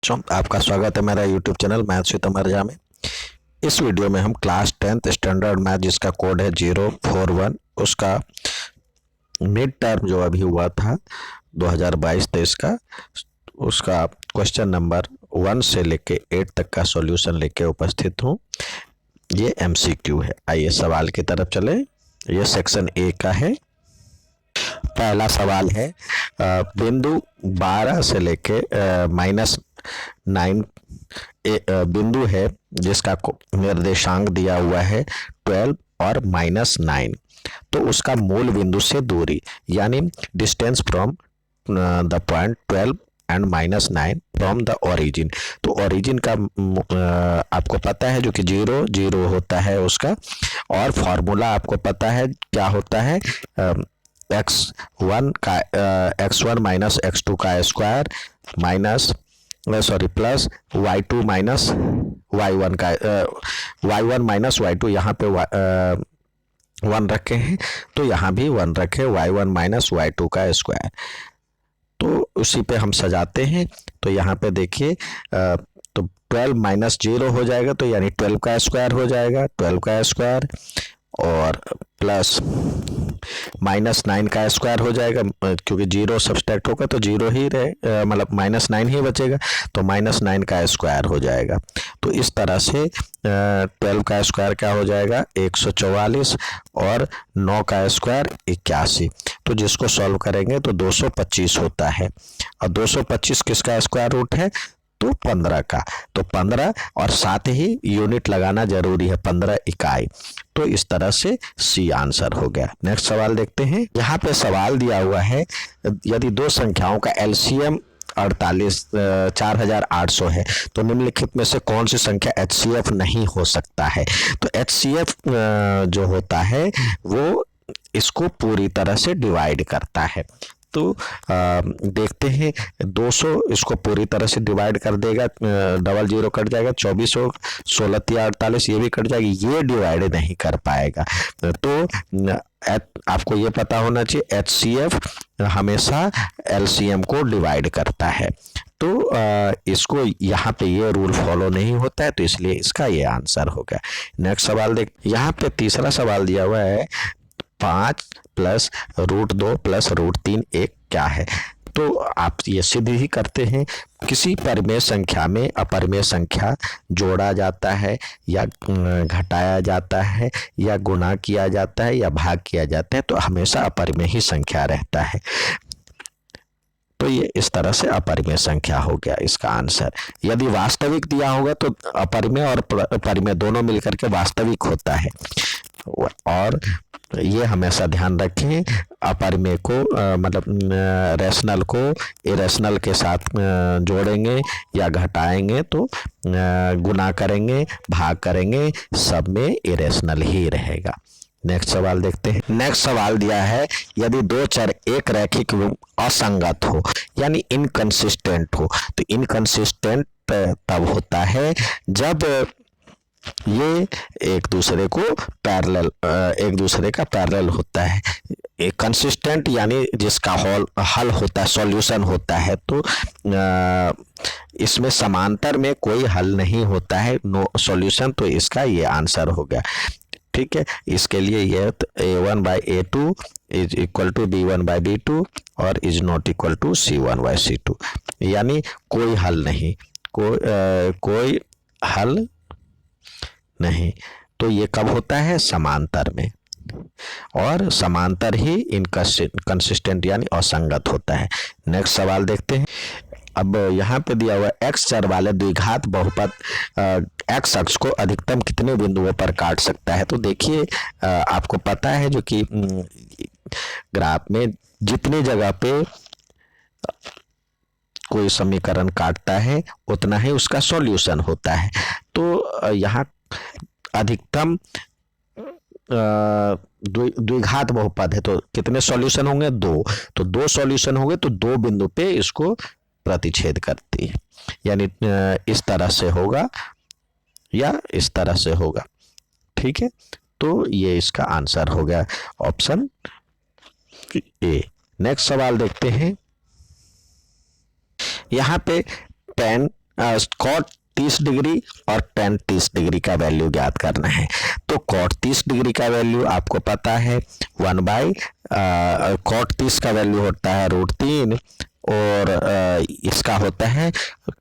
आपका स्वागत है मेरा YouTube channel maths with Amarja में। इस वीडियो में हम क्लास 10th स्टैंडर्ड मैथ जिसका कोड है 041 उसका मिड टर्म जो अभी हुआ था 2022-23 का, उसका क्वेश्चन नंबर 1 से लेके 8 तक का सॉल्यूशन लेके उपस्थित हूँ। ये MCQ है। आइए सवाल की तरफ चले। ये सेक्शन ए का है। पहला सवाल है, बिंदु 12 से लेके -9 बिंदु है जिसका निर्देशांक दिया हुआ है 12 और -9। तो उसका मूल बिंदु से दूरी यानी distance from the point 12 and -9 from the origin. तो ओरिजिन का आपको पता है जो कि 0 0 होता है उसका, और फॉर्मूला आपको पता है क्या होता है, x1 माइनस x2 का square minus plus y2 minus y1 का y1 माइनस y2, यहाँ पे 1 रखे हैं तो यहाँ भी 1 रखे, y1 माइनस y2 का स्क्वायर। तो उसी पे हम सजाते हैं। तो यहाँ पे देखिए, तो 12 माइनस 0 हो जाएगा, तो यानी 12 का स्क्वायर हो जाएगा, 12 का स्क्वायर, और प्लस -9 का स्क्वायर हो जाएगा, क्योंकि 0 सब्सट्रैक्ट होगा तो 0 ही रहे, मतलब -9 ही बचेगा, तो -9 का स्क्वायर हो जाएगा। तो इस तरह से 12 का स्क्वायर क्या हो जाएगा 144, और 9 का स्क्वायर 81। तो जिसको सॉल्व करेंगे तो 225 होता है, और 225 किसका स्क्वायर रूट है, तो 15 का। तो 15 और साथ ही यूनिट लगाना जरूरी है, 15 इकाई। तो इस तरह से सी आंसर हो गया। नेक्स्ट सवाल देखते हैं। यहाँ पे सवाल दिया हुआ है, यदि दो संख्याओं का LCM 4800 है तो निम्नलिखित में से कौन सी संख्या HCF नहीं हो सकता है। तो HCF जो होता है वो इसको पूरी तरह से डिवाइड करता है। तो देखते हैं, 200 इसको पूरी तरह से डिवाइड कर देगा, डबल 0 कट जाएगा, 24 हो, 16 या 48 ये भी कट जाएगी, ये डिवाइड नहीं कर पाएगा। तो आपको ये पता होना चाहिए HCF हमेशा LCM को डिवाइड करता है। तो इसको यहाँ पे ये रूल फॉलो नहीं होता है, तो इसलिए इसका ये आंसर हो गया। नेक्स्ट सवाल देख, यहाँ पे तीसरा सवाल दिया हुआ है, 5 प्लस √2 प्लस √3 एक क्या है। तो आप ये सिद्ध ही करते हैं, किसी परिमेय संख्या में अपरिमेय संख्या जोड़ा जाता है या घटाया जाता है या गुणा किया जाता है या भाग किया जाता है, तो हमेशा अपरिमेय ही संख्या रहता है। तो ये इस तरह से अपरिमेय संख्या हो गया इसका आंसर। यदि वास्तविक दिया होगा तो अपरिमेय और परिमेय दोनों मिलकर के वास्तविक होता है, और ये हमेशा ध्यान रखें, अपरिमेय को मतलब रैशनल को इरेशनल के साथ जोड़ेंगे या घटाएंगे तो गुना करेंगे, भाग करेंगे, सब में इरेशनल ही रहेगा। नेक्स्ट सवाल देखते हैं। नेक्स्ट सवाल दिया है, यदि दो चर एक रैखिक असंगत हो यानी इनकंसिस्टेंट हो। तो इनकंसिस्टेंट तब होता है जब ये एक दूसरे को पैरेलल, एक दूसरे का पैरेलल होता है। एक कंसिस्टेंट यानी जिसका हल होता है, सॉल्यूशन होता है। तो इसमें समांतर में कोई हल नहीं होता है, नो सॉल्यूशन। तो इसका ये आंसर हो गया। ठीक है, इसके लिए ये A1/A2 is equal to B1/B2 और is not equal to C1/C2, यानी कोई हल नहीं, कोई हल नहीं। तो ये कब होता है, समांतर में, और समांतर ही इनकंसिस्टेंट यानी असंगत होता है। नेक्स्ट सवाल देखते हैं। अब यहाँ पे दिया हुआ x चर वाले द्विघात बहुपद x अक्ष को अधिकतम कितने बिंदुओं पर काट सकता है। तो देखिए, आपको पता है जो कि ग्राफ में जितनी जगह पे कोई समीकरण काटता है उतना ही उसका सॉल्यूशन होता है। तो यहाँ अधिकतम द्विघात बहुपद है, तो कितने सॉल्यूशन होंगे, 2। तो 2 सॉल्यूशन होंगे तो 2 बिंदु पे इसको प्रतिच्छेद करती है, यानी इस तरह से होगा या इस तरह से होगा। ठीक है, तो ये इसका आंसर हो गया ऑप्शन ए। नेक्स्ट सवाल देखते हैं। यहाँ पे tan कॉट 30 डिग्री और टेन 30 डिग्री का वैल्यू ज्ञात करना है। तो कॉट 30 डिग्री का वैल्यू आपको पता है 1 बाई कॉट 30 का वैल्यू होता है √3 और इसका होता है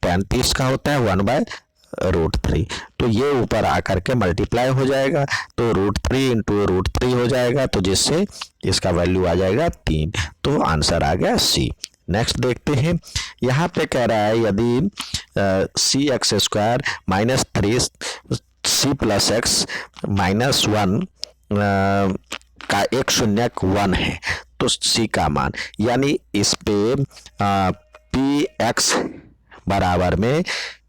टेन 30 का होता है 1/√3। तो ये ऊपर आकर के मल्टीप्लाई हो जाएगा तो √3 इंटू √3 हो जाएगा, तो जिससे इसका वैल्यू आ जाएगा 3। तो आंसर आ गया सी। नेक्स्ट देखते हैं, यहाँ पे कह रहा है यदि (c(x)² -3c + x -1 का एक शून्यक 1 है तो c का मान, यानी इस पे px बराबर में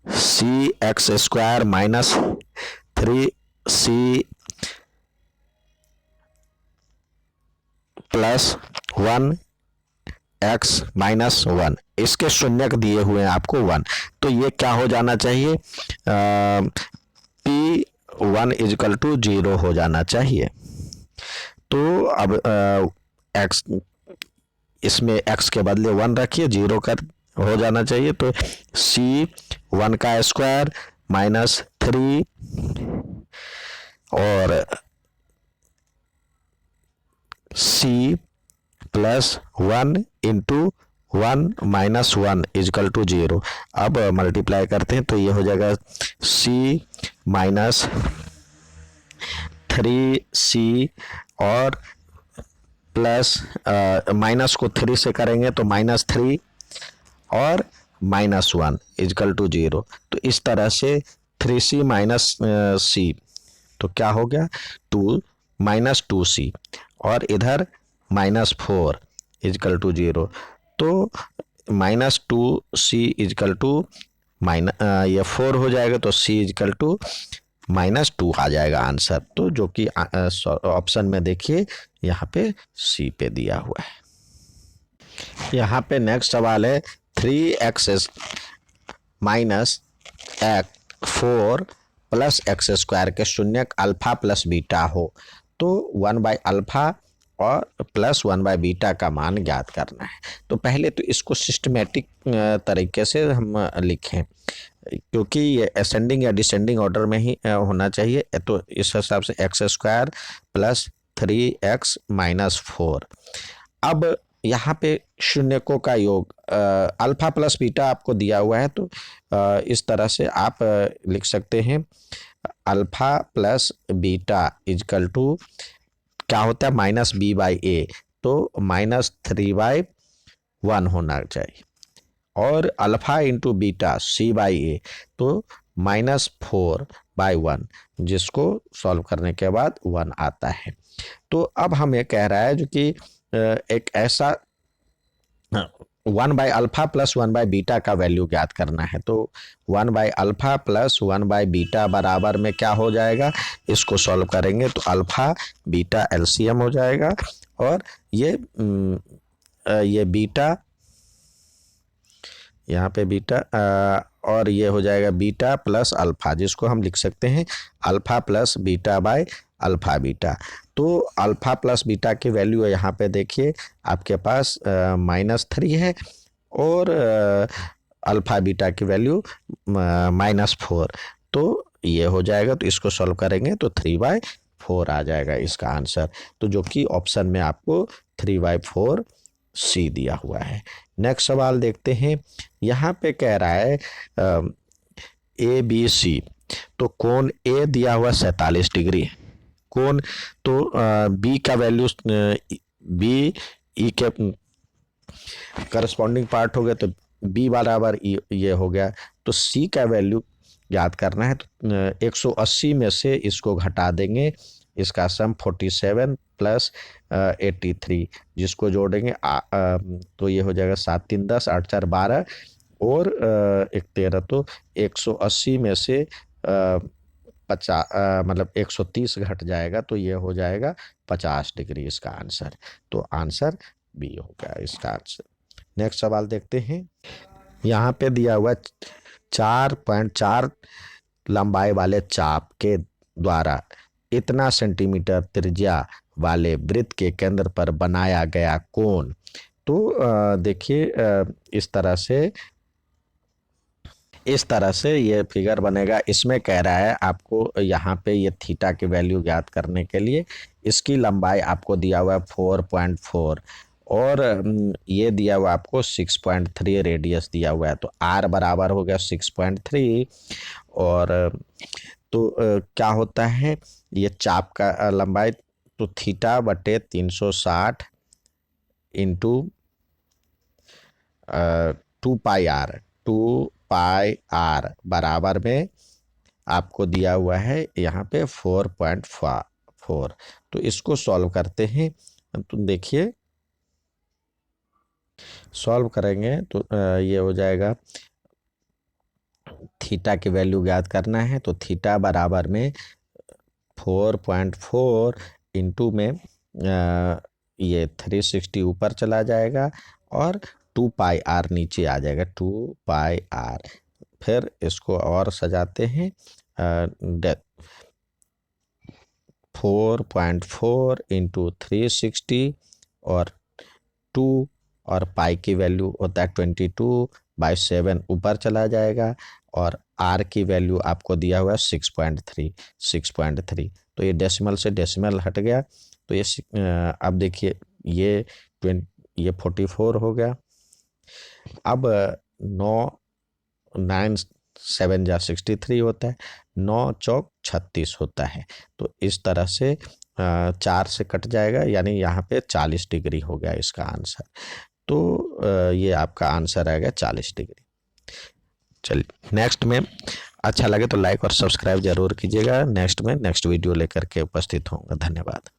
(c(x)² -3c + 1 x -1 इसके शून्यक दिए हुए हैं आपको 1, तो ये क्या हो जाना चाहिए, p1 = 0 हो जाना चाहिए। तो अब x इसमें x के बदले 1 रखिए, 0 कर हो जाना चाहिए। तो c(1 का स्क्वायर -3 और c + 1 इंटू 1 - 1 = 0। अब मल्टीप्लाई करते हैं तो ये हो जाएगा c -3c और प्लस माइनस को 3 से करेंगे तो -3 और -1 = 0। तो इस तरह से 3c -c तो क्या हो गया 2 -2c और इधर -4 = 0। तो -2c ये 4 हो जाएगा तो c = -2 आ जाएगा आंसर। तो जो कि ऑप्शन में देखिए यहाँ पे सी पे दिया हुआ है। यहाँ पे नेक्स्ट सवाल है 3x - (4 + x² के शून्यक अल्फा + बीटा हो तो 1/α और +1/बीटा का मान ज्ञात करना है। तो पहले तो इसको सिस्टमेटिक तरीके से हम लिखें, क्योंकि ये असेंडिंग या डिसेंडिंग ऑर्डर में ही होना चाहिए। तो इस हिसाब से x² + 3x - 4। अब यहाँ पे शून्यकों का योग अल्फा + बीटा आपको दिया हुआ है, तो इस तरह से आप लिख सकते हैं अल्फा + बीटा = क्या होता है -b/a, तो -3/1 होना चाहिए और अल्फा इंटू बीटा c/a तो -4/1, जिसको सॉल्व करने के बाद 1 आता है। तो अब हमें कह रहा है जो कि एक ऐसा 1/α + 1/बीटा का वैल्यू ज्ञात करना है। तो 1/α + 1/बीटा बराबर में क्या हो जाएगा, इसको सॉल्व करेंगे तो अल्फा बीटा एलसीएम हो जाएगा और ये बीटा यहाँ पे बीटा और ये हो जाएगा बीटा + अल्फा, जिसको हम लिख सकते हैं अल्फा + बीटा/अल्फा बीटा। तो अल्फा + बीटा की वैल्यू यहाँ पे देखिए आपके पास -3 है और अल्फा बीटा की वैल्यू -4, तो ये हो जाएगा। तो इसको सॉल्व करेंगे तो 3/4 आ जाएगा इसका आंसर। तो जो कि ऑप्शन में आपको 3/4 सी दिया हुआ है। नेक्स्ट सवाल देखते हैं, यहाँ पे कह रहा है ABC, तो कोण ए दिया हुआ 47 डिग्री है। कोण तो बी का वैल्यू बी ई के करस्पॉन्डिंग पार्ट हो गया, तो बी बराबर ये हो गया। तो सी का वैल्यू याद करना है, तो 180 में से इसको घटा देंगे, इसका सम 47 + 83, जिसको जोड़ेंगे तो ये हो जाएगा 7 3 10 8 4 12 और 1 13। तो 180 में से 130 घट जाएगा तो ये हो जाएगा 50 डिग्री इसका आंसर। तो आंसर बी हो गया इसका आंसर। नेक्स्ट सवाल देखते हैं, यहाँ पे दिया हुआ 4.4 लंबाई वाले चाप के द्वारा इतना सेंटीमीटर त्रिज्या वाले वृत्त के केंद्र पर बनाया गया कोण। तो देखिए इस तरह से इस तरह से ये फिगर बनेगा। इसमें कह रहा है आपको यहाँ पे ये थीटा की वैल्यू ज्ञात करने के लिए इसकी लंबाई आपको दिया हुआ है 4.4 और ये दिया हुआ आपको 6.3 रेडियस दिया हुआ है, तो आर बराबर हो गया 6.3 और तो क्या होता है ये चाप का लंबाई, तो थीटा बटे 360 इंटू 2 पाई आर बराबर में आपको दिया हुआ है यहाँ पे 4.4। तो इसको सॉल्व करते हैं, तो देखिए सॉल्व करेंगे तो ये हो जाएगा, थीटा की वैल्यू ज्ञात करना है तो थीटा बराबर में 4.4 इंटू में ये 360 ऊपर चला जाएगा और 2 पाई आर नीचे आ जाएगा, 2 पाई आर। फिर इसको और सजाते हैं, 4.4 इंटू 360 और 2 और पाई की वैल्यू होता है 22/7 ऊपर चला जाएगा और आर की वैल्यू आपको दिया हुआ है 6.3। तो ये डेसिमल से डेसिमल हट गया, तो ये अब देखिए ये 44 हो गया। अब 9 जा 63 होता है, 9 चौक 36 होता है। तो इस तरह से 4 से कट जाएगा, यानी यहाँ पे 40 डिग्री हो गया इसका आंसर। तो ये आपका आंसर आएगा 40 डिग्री। चलिए नेक्स्ट में, अच्छा लगे तो लाइक और सब्सक्राइब जरूर कीजिएगा। नेक्स्ट में नेक्स्ट वीडियो लेकर के उपस्थित होऊंगा। धन्यवाद।